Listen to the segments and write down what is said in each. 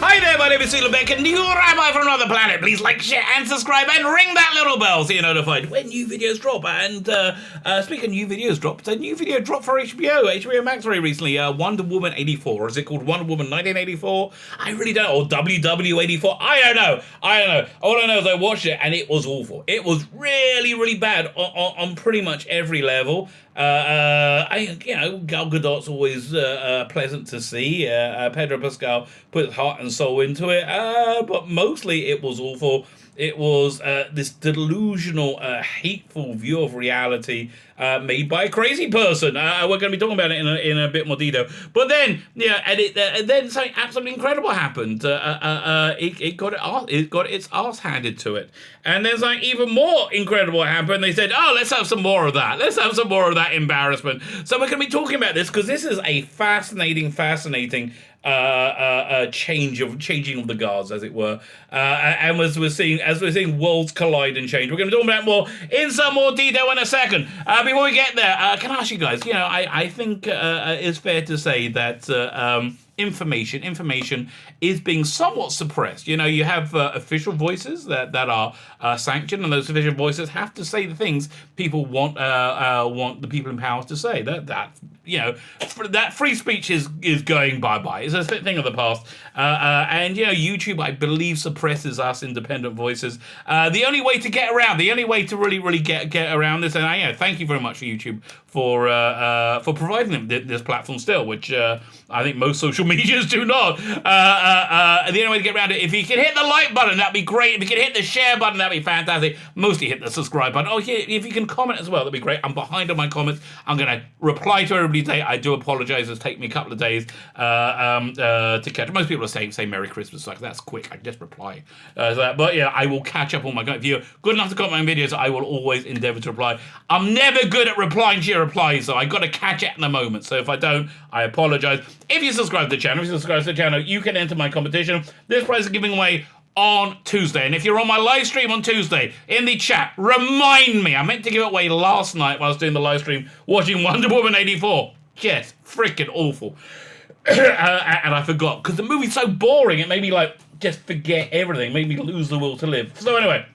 Hi there, my name is Beck, and you're Rabbi from another planet. Please like, share, and subscribe, and ring that little bell so you're notified when new videos drop. And speaking of new videos dropped, a new video dropped for HBO Max very recently. Wonder Woman 84, or is it called Wonder Woman 1984? I really don't know, or WW84. I don't know. All I know is I watched it, and it was awful. It was really, really bad on pretty much every level. Gal Gadot's always pleasant to see. Pedro Pascal put his heart and soul into it, but mostly it was awful. It was this delusional, hateful view of reality made by a crazy person. We're going to be talking about it in a bit more detail. But then, then something absolutely incredible happened. It got its ass handed to it. And then something even more incredible happened. They said, "Oh, let's have some more of that. Let's have some more of that embarrassment." So we're going to be talking about this because this is a fascinating changing of the guards, as it were, and as we're seeing worlds collide and change. We're going to talk about more in some more detail in a second. Before we get there, can I ask you guys? I think it's fair to say that information is being somewhat suppressed. You have official voices that are sanctioned, and those official voices have to say the things people want the people in power to say. That free speech is going bye-bye. It's a thing of the past. And YouTube, I believe, suppresses us independent voices. The only way to get around, the only way to really get around this, and thank you very much for YouTube for providing them this platform still, which I think most social medias do not. The only way to get around it, if you can hit the like button, that'd be great. If you can hit the share button, that'd be fantastic. Mostly hit the subscribe button. Oh, yeah, if you can comment as well, that'd be great. I'm behind on my comments. I'm going to reply to everybody today. I do apologize. It's taken me a couple of days to catch up. Most people say Merry Christmas. Like, that's quick. I just reply. But yeah, I will catch up on my... If you're good enough to comment my videos, I will always endeavor to reply. I'm never good at replying to your replies, so I got to catch it in the moment. So if I don't, I apologize. If you subscribe to the channel, you can enter my competition. This prize is giving away on Tuesday. And if you're on my live stream on Tuesday, in the chat, remind me. I meant to give it away last night while I was doing the live stream, watching Wonder Woman 84. Just freaking awful. And I forgot, because the movie's so boring, it made me just forget everything, made me lose the will to live. So anyway,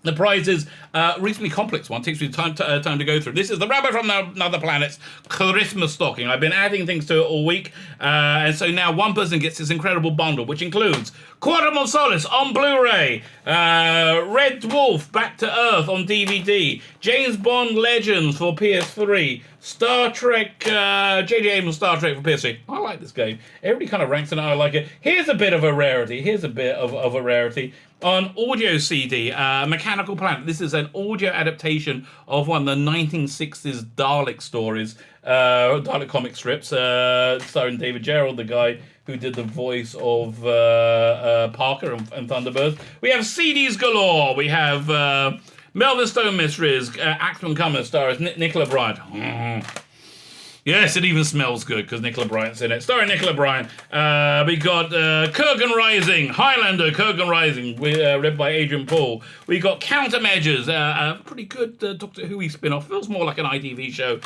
the prize is a reasonably complex one. It takes me time to go through. This is the Rabbi from Another Planet's Christmas stocking. I've been adding things to it all week. And so now one person gets this incredible bundle, which includes Quantum of Solace on Blu-ray, Red Dwarf Back to Earth on DVD, James Bond Legends for PS3, Star Trek, J.J. Abrams Star Trek for PS3. I like this game. Everybody kind of ranks it. I like it. Here's a bit of a rarity. On audio CD, Mechanical Planet. This is an audio adaptation of one of the 1960s Dalek stories, Dalek comic strips, starring David Gerrold, the guy who did the voice of Parker and Thunderbirds. We have CDs galore. We have Melvin Stone Mysteries, Axman Cummers, stars Nicola Bryant. Yes, it even smells good because Nicola Bryant's in it. Starring Nicola Bryant. We got Kurgan Rising, Highlander, Kurgan Rising, read by Adrian Paul. We got Countermeasures, a pretty good Doctor Who spin-off. Feels more like an ITV show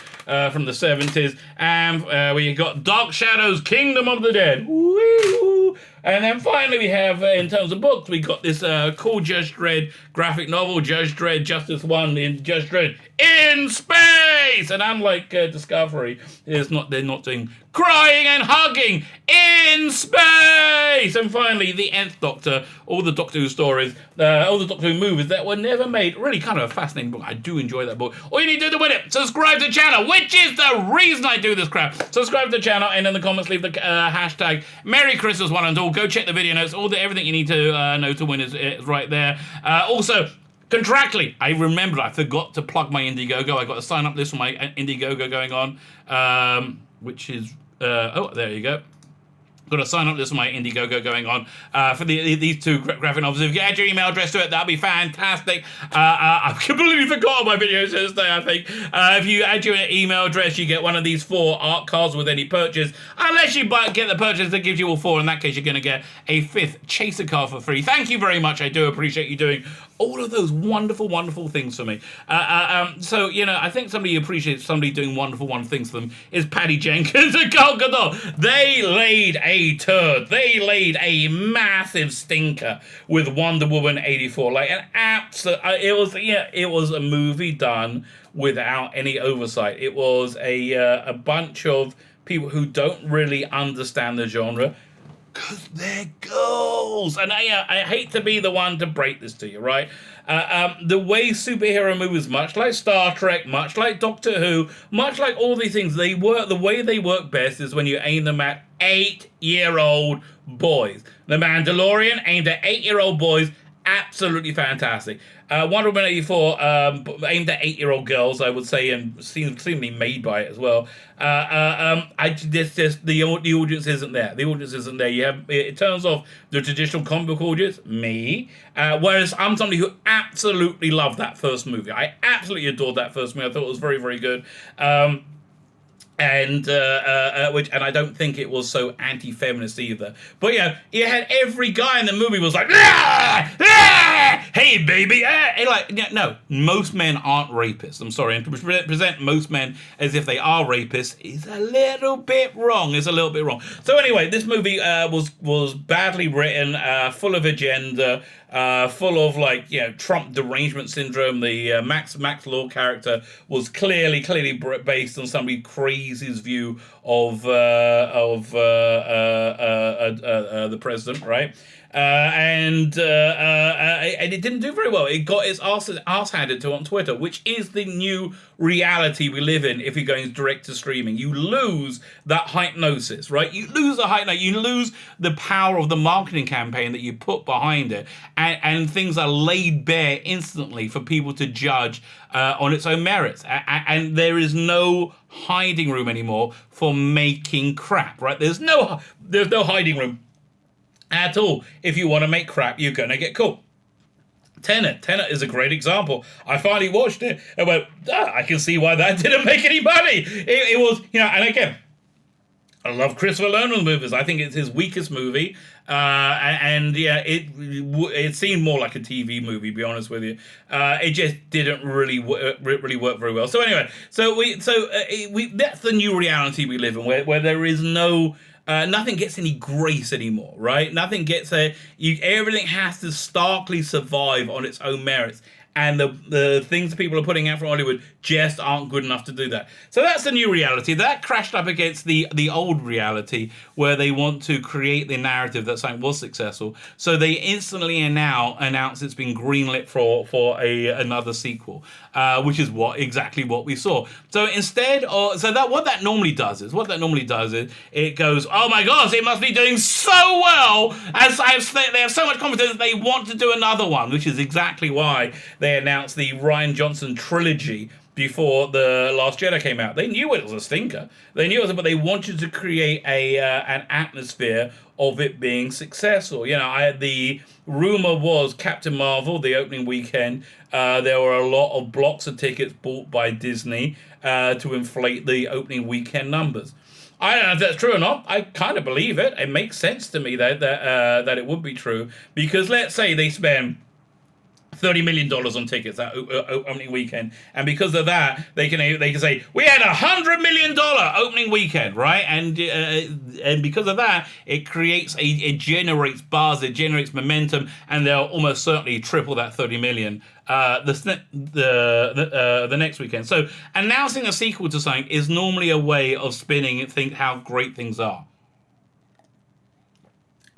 from the 70s. And we got Dark Shadows, Kingdom of the Dead. Woo! And then finally we have, in terms of books, we got this cool Judge Dredd graphic novel, Judge Dredd Justice 1 in Judge Dredd in space! And unlike Discovery, they're not doing crying and hugging in space! And finally, the Nth Doctor, all the Doctor Who stories, all the Doctor Who movies that were never made. Really kind of a fascinating book. I do enjoy that book. All you need to do to win it, subscribe to the channel, which is the reason I do this crap. Subscribe to the channel, and in the comments leave the hashtag Merry Christmas one and all. Go check the video notes. Everything you need to know to win is right there. Also, contractually, I forgot to plug my Indiegogo. I got a sign-up list for my Indiegogo going on, which is... there you go. Got a sign-up list for my Indiegogo going on for these two graphic novels. If you add your email address to it, that'd be fantastic. I've completely forgotten my videos today, I think. If you add your email address, you get one of these 4 art cards with any purchase. Unless you get the purchase that gives you all 4. In that case, you're going to get a 5th chaser card for free. Thank you very much. I do appreciate you doing all of those wonderful, wonderful things for me. So, I think somebody appreciates somebody doing wonderful things for them is Patty Jenkins and Gal Gadot. They laid a a turd. They laid a massive stinker with Wonder Woman 84. Like an absolute, it was a movie done without any oversight. It was a bunch of people who don't really understand the genre because they're girls. And I hate to be the one to break this to you, right? The way superhero movies, much like Star Trek, much like Doctor Who, much like all these things, the way they work best is when you aim them at 8-year-old boys. The Mandalorian aimed at 8-year-old boys, absolutely fantastic. Wonder Woman 84 aimed at 8-year-old girls, I would say, and seemingly made by it as well. The audience isn't there. The audience isn't there. It turns off the traditional comic book audience, me. Whereas I'm somebody who absolutely loved that first movie. I absolutely adored that first movie. I thought it was very, very good. And I don't think it was so anti-feminist either. But you had every guy in the movie was like, ah, ah, hey baby, no, most men aren't rapists. I'm sorry, and to present most men as if they are rapists is a little bit wrong. So anyway, this movie was badly written, full of agenda. Full of Trump derangement syndrome. The Max Lord character was clearly based on somebody crazy's view of the president, right? And it didn't do very well. It got its arse handed to on Twitter, which is the new reality we live in if you're going direct to streaming. You lose that hypnosis, right? You lose the hypnosis. You lose the power of the marketing campaign that you put behind it. And things are laid bare instantly for people to judge on its own merits. And there is no hiding room anymore for making crap, right? There's no hiding room at all. If you want to make crap, you're going to get caught. Tenet is a great example. I finally watched it and went, I can see why that didn't make any money. It was, and again, I love Christopher Nolan's movies. I think it's his weakest movie. It seemed more like a TV movie, to be honest with you. It just didn't really work very well. So anyway, that's the new reality we live in, where there is no... nothing gets any grace anymore, right? Nothing gets everything has to starkly survive on its own merits. And the things that people are putting out from Hollywood just aren't good enough to do that. So that's the new reality. That crashed up against the old reality where they want to create the narrative that something was successful. So they instantly announce it's been greenlit for another sequel, which is exactly what we saw. So what that normally does is it goes, oh my gosh, it must be doing so well. They have so much confidence that they want to do another one, which is exactly why they announced the Rian Johnson trilogy before The Last Jedi came out. They knew it was a stinker. But they wanted to create an atmosphere of it being successful. The rumor was Captain Marvel, the opening weekend, there were a lot of blocks of tickets bought by Disney to inflate the opening weekend numbers. I don't know if that's true or not. I kind of believe it. It makes sense to me that it would be true, because let's say they spend $30 million on tickets that opening weekend, and because of that, they can say we had $100 million opening weekend, right? And because of that, it generates buzz, it generates momentum, and they'll almost certainly triple that 30 million the next weekend. So announcing a sequel to something is normally a way of spinning and think how great things are.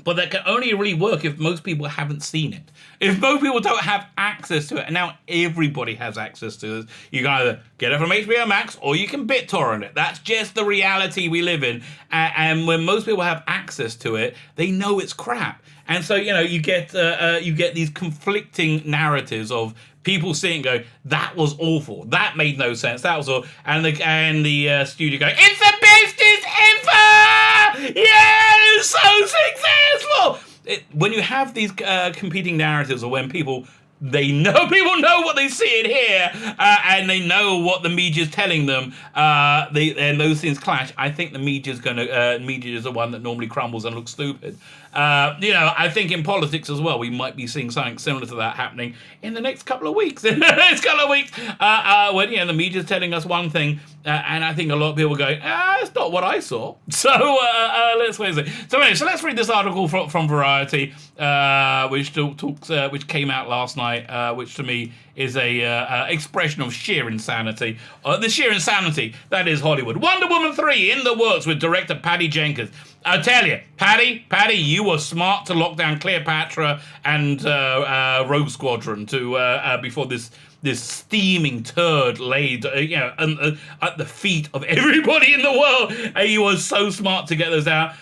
But that can only really work if most people haven't seen it. If most people don't have access to it, and now everybody has access to it, you can either get it from HBO Max or you can BitTorrent it. That's just the reality we live in. And when most people have access to it, they know it's crap. And so, you get these conflicting narratives of people seeing and going, that was awful. That made no sense. That was all. And the studio going, it's the bestest ever! Yeah, it's so successful! When you have these competing narratives, or when people know what they see and hear, and they know what the media's telling them, and those things clash. I think the media is the one that normally crumbles and looks stupid. I think in politics as well, we might be seeing something similar to that happening in the next couple of weeks. When the media's telling us one thing, And I think a lot of people are going, it's not what I saw. So let's wait and see. So anyway, so let's read this article from Variety, which came out last night, which to me is a expression of sheer insanity. The sheer insanity that is Hollywood. Wonder Woman 3 in the works with director Patty Jenkins. I tell you, Patty, you were smart to lock down Cleopatra and Rogue Squadron before this steaming turd laid, at the feet of everybody in the world. You were so smart to get those out.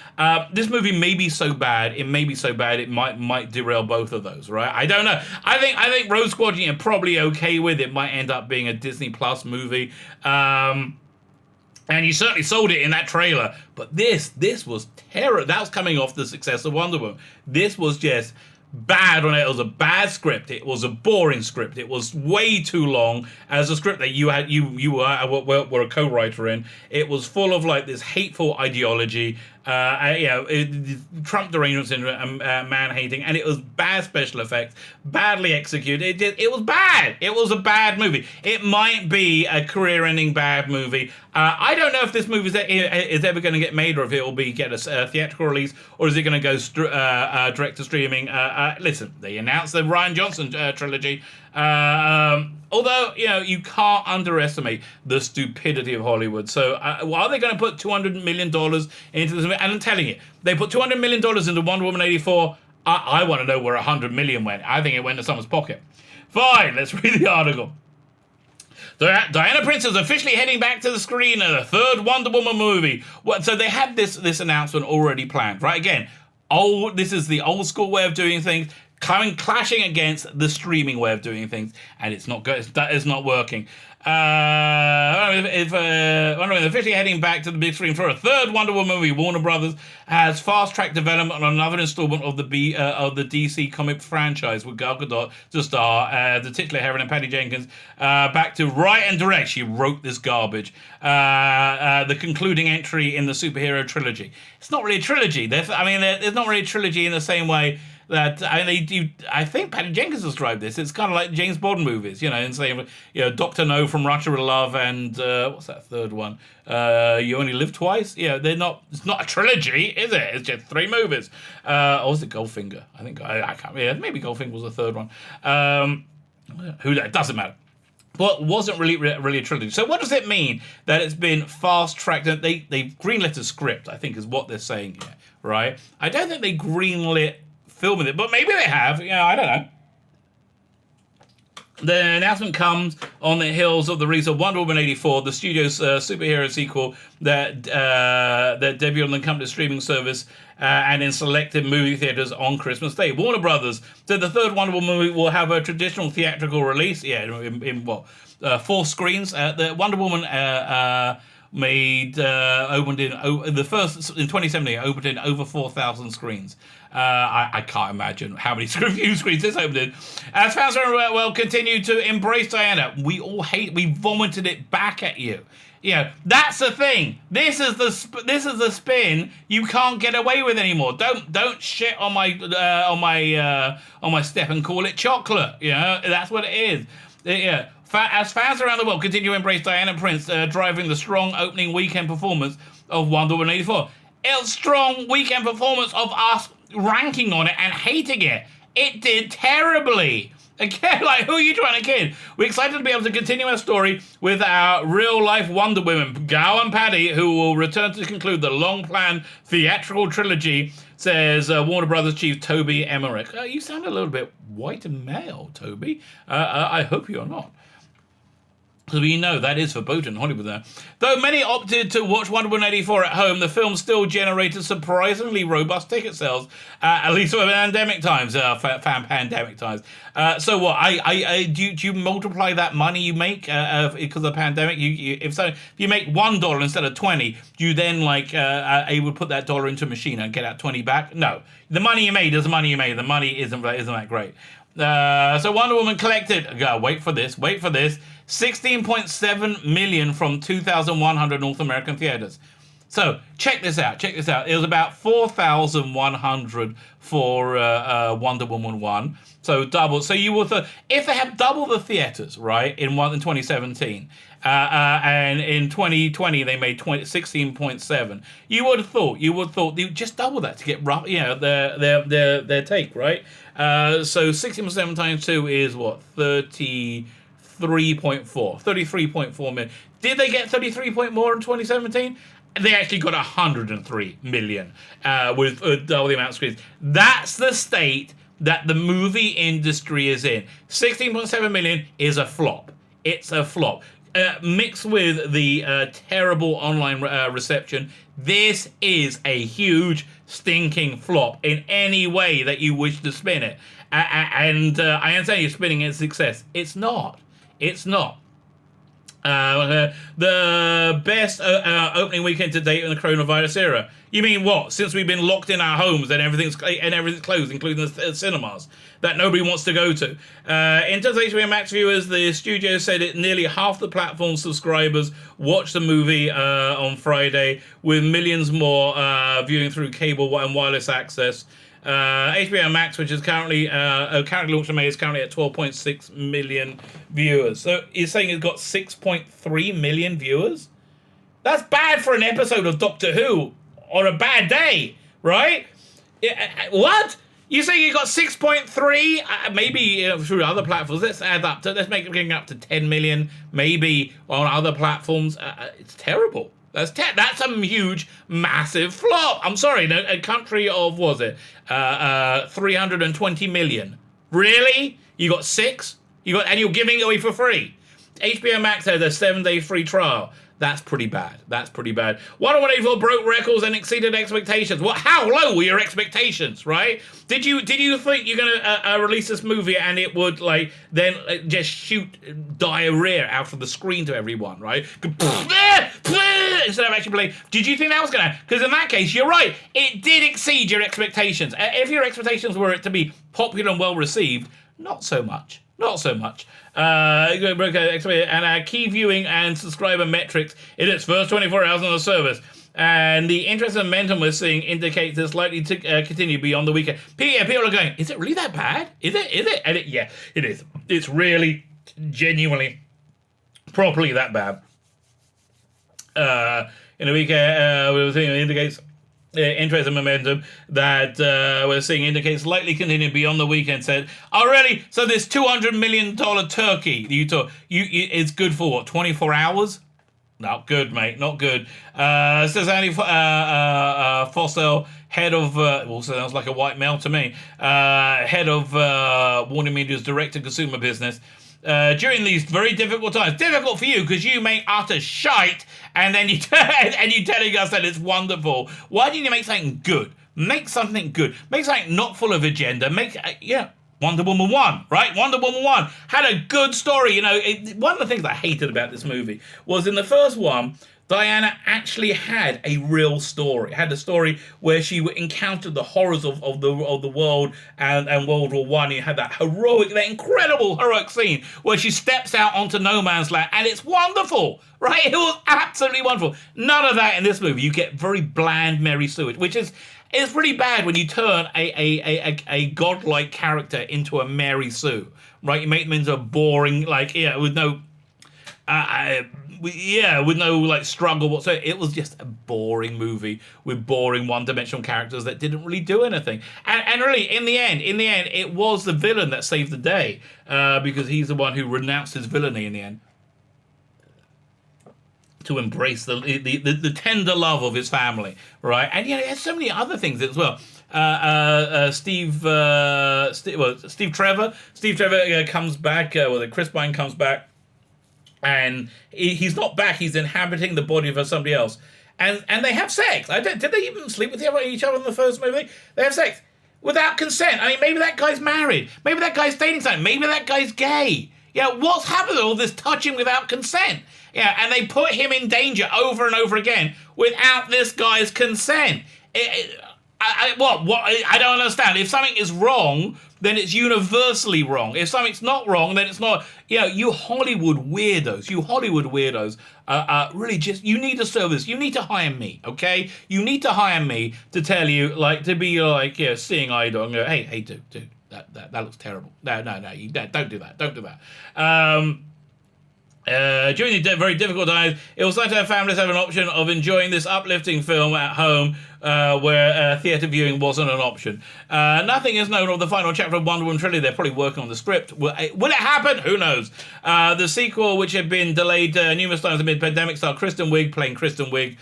This movie may be so bad. It may be so bad it might derail both of those. Right? I don't know. I think Rogue Squadron you're probably okay with. It might end up being a Disney Plus movie. And you certainly sold it in that trailer. But this was terrible. That was coming off the success of Wonder Woman. This was just bad on it. It was a bad script. It was a boring script. It was way too long as a script that you were a co-writer in. It was full of like this hateful ideology, Trump derangement syndrome, man hating, and it was bad special effects, badly executed. It was bad. It was a bad movie. It might be a career-ending bad movie. I don't know if this movie is ever going to get made, or if it will get a theatrical release, or is it going to go direct to streaming. Listen, they announced the Rian Johnson trilogy. Although, you can't underestimate the stupidity of Hollywood. So, are they going to put $200 million into this movie? And I'm telling you, they put $200 million into Wonder Woman 84. I want to know where $100 million went. I think it went to someone's pocket. Fine, let's read the article. Diana Prince is officially heading back to the screen in a third Wonder Woman movie. So they had this announcement already planned, right? Again, this is the old school way of doing things, clashing against the streaming way of doing things, and it's not good. That is not working. Wonder Woman officially heading back to the big screen for a third Wonder Woman movie. Warner Brothers has fast-tracked development on another installment of the DC comic franchise with Gal Gadot to star, the titular heroine Patty Jenkins, back to write and direct. She wrote this garbage. The concluding entry in the superhero trilogy. It's not really a trilogy. There's not really a trilogy in the same way that I think Patty Jenkins described this. It's kind of like James Bond movies, and saying, Dr. No from Russia with Love, and what's that third one? You Only Live Twice. They're not. It's not a trilogy, is it? It's just 3 movies. Or was it Goldfinger? I think I can't. Yeah, maybe Goldfinger was the third one. It doesn't matter. But wasn't really a trilogy. So what does it mean that it's been fast-tracked? They greenlit a script, I think, is what they're saying here, right? I don't think they greenlit filming it, but maybe they have. I don't know. The announcement comes on the heels of the release of Wonder Woman 84, the studio's superhero sequel that debuted on the company's streaming service and in selected movie theaters on Christmas Day. Warner Brothers said the third Wonder Woman movie will have a traditional theatrical release. In 4 screens. The Wonder Woman opened in the first in 2017. Opened in over 4,000 screens. I can't imagine how many few screens this opened in. As fans continue to embrace Diana, we vomited it back at you. That's the thing. This is the spin you can't get away with anymore. Don't shit on my step and call it chocolate. That's what it is. As fans around the world continue to embrace Diana Prince, driving the strong opening weekend performance of Wonder Woman 84. It's strong weekend performance of us ranking on it and hating it. It did terribly. Again, who are you trying to kid? We're excited to be able to continue our story with our real-life Wonder Women, Gal and Patty, who will return to conclude the long-planned theatrical trilogy, says Warner Brothers chief Toby Emmerich. You sound a little bit white and male, Toby. I hope you're not. So we know that is verboten in Hollywood there. Though many opted to watch Wonder Woman 84 at home, the film still generated surprisingly robust ticket sales, at least for pandemic times, pandemic times. So what? Do you multiply that money you make because of the pandemic? If you make $1 instead of 20, do you then able to put that dollar into a machine and get out 20 back? No, the money you made is the money you made. The money isn't that great. So Wonder Woman collected. Wait for this. 16.7 million from 2,100 North American theaters. So check this out. It was about 4,100 for Wonder Woman 1. So double. So you would if they had double the theaters, right, in 2017, and in 2020 they made 16.7. You would have thought they would just double that to get their take, right? So 16.7 times 2 is what, 33.4 million. Did they get 33 point more in 2017? They actually got 103 million with double the amount of screens. That's the state that the movie industry is in. 16.7 million is a flop. It's a flop. Mixed with the terrible online reception, this is a huge stinking flop in any way that you wish to spin it. And I understand you're spinning it as success. It's not. The best opening weekend to date in the coronavirus era. You mean what? Since we've been locked in our homes and everything's closed, including the cinemas that nobody wants to go to. In terms of HBO Max viewers, the studio said it nearly half the platform's subscribers watched the movie on Friday, with millions more viewing through cable and wireless access. HBO Max, which is currently launched in May, is currently at 12.6 million viewers. So you're saying it's got 6.3 million viewers? That's bad for an episode of Doctor Who on a bad day, right? What? You say you got 6.3? Maybe through other platforms. Let's make it getting up to 10 million, maybe on other platforms. It's terrible. That's a huge, massive flop. I'm sorry, a country of, 320 million. Really? You got 6? And you're giving it away for free. HBO Max has a 7-day free trial. That's pretty bad. 10184 broke records and exceeded expectations. How low were your expectations, right? Did you think you're gonna release this movie and it would just shoot diarrhea out of the screen to everyone, right? Instead of actually playing. Did you think that was gonna? Because in that case, you're right. It did exceed your expectations. If your expectations were it to be popular and well received, not so much. And key viewing and subscriber metrics in its first 24 hours on the service. And the interest and momentum we're seeing indicates it's likely to continue beyond the weekend. People are going, is it really that bad? Is it? And yeah, it is. It's really, genuinely, properly that bad. In the weekend, we were seeing it indicates interest and momentum that we're seeing indicates likely continue beyond the weekend. Said, oh really? So this $200 million turkey it's good for what? 24 hours? Not good, mate. Not good. Says Andy Fossell, head of also sounds like a white male to me. Head of Warner Media's direct-to-consumer business. During these very difficult times, difficult for you because you make utter shite, and then you're telling us that it's wonderful. Why didn't you make something good? Make something good. Make something not full of agenda. Wonder Woman 1, right? Wonder Woman 1 had a good story. One of the things I hated about this movie was in the first one, Diana actually had a real story. Had a story where she encountered the horrors of the world and World War One. You had that incredible heroic scene where she steps out onto no man's land, and it's wonderful, right? It was absolutely wonderful. None of that in this movie. You get very bland Mary Sue, which is pretty bad when you turn a godlike character into a Mary Sue, right? You make them into a boring, with no. With no struggle whatsoever. It was just a boring movie with boring one-dimensional characters that didn't really do anything. And really, in the end, it was the villain that saved the day because he's the one who renounced his villainy in the end to embrace the tender love of his family, right? And there's so many other things as well. Steve Trevor comes back. Chris Pine comes back. And he's not back. He's inhabiting the body of somebody else, and they have sex. Did they even sleep with each other in the first movie? They have sex without consent. I mean, maybe that guy's married. Maybe that guy's dating someone. Maybe that guy's gay. What's happened to all this touching without consent? And they put him in danger over and over again without this guy's consent. I don't understand. If something is wrong, then it's universally wrong. If something's not wrong, then it's not. You Hollywood weirdos, really just, you need a service. You need to hire me, okay? You need to hire me to tell you, like, to be like, seeing eye dog and go, hey, dude, that looks terrible. No, don't do that. Don't do that. During the very difficult times, it was nice to have families have an option of enjoying this uplifting film at home, where theatre viewing wasn't an option. Nothing is known of the final chapter of Wonder Woman trilogy. They're probably working on the script. Will it happen? Who knows? The sequel, which had been delayed numerous times amid pandemic, starred Kristen Wiig playing Kristen Wiig,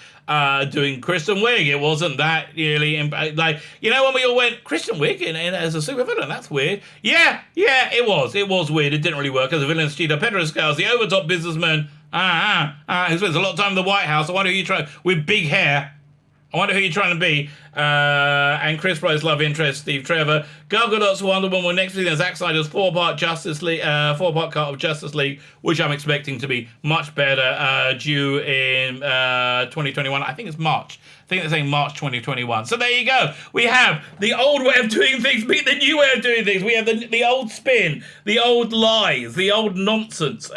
doing Kristen Wiig. It wasn't that really like, when we all went, Kristen Wiig as a supervillain, that's weird. Yeah, it was weird. It didn't really work as a villain. Cheetah Petroscales, the overtop businessman who spends a lot of time in the White House. I wonder who you try with big hair. I wonder who you're trying to be. And Chris Price love interest, Steve Trevor. Gal Gadot's Wonder Woman will next be in Zack Snyder's four-part cut of Justice League, which I'm expecting to be much better, due in 2021. I think it's March. I think they're saying March 2021. So there you go. We have the old way of doing things meet the new way of doing things. We have the old spin, the old lies, the old nonsense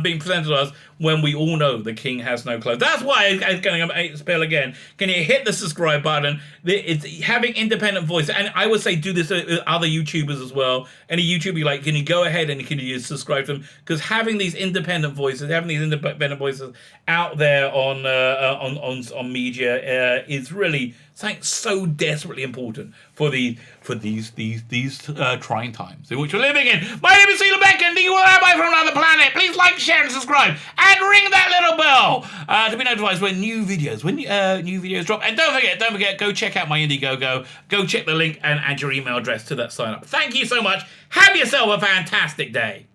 being presented to us when we all know the king has no clothes. That's why I'm going to spell again. Can you hit the subscribe button? It's having independent voice. And I would say do this with other YouTubers as well. Any YouTuber you like, can you go ahead and can you subscribe to them? Because having these independent voices, out there on media is really something so desperately important for these trying times in which we're living in. My name is Sheila Beck, and you are Rabbi from another planet. Please like, share, and subscribe, and ring that little bell to be notified when new videos drop. And don't forget, go check out my Indiegogo. Go check the link and add your email address to that sign up. Thank you so much. Have yourself a fantastic day.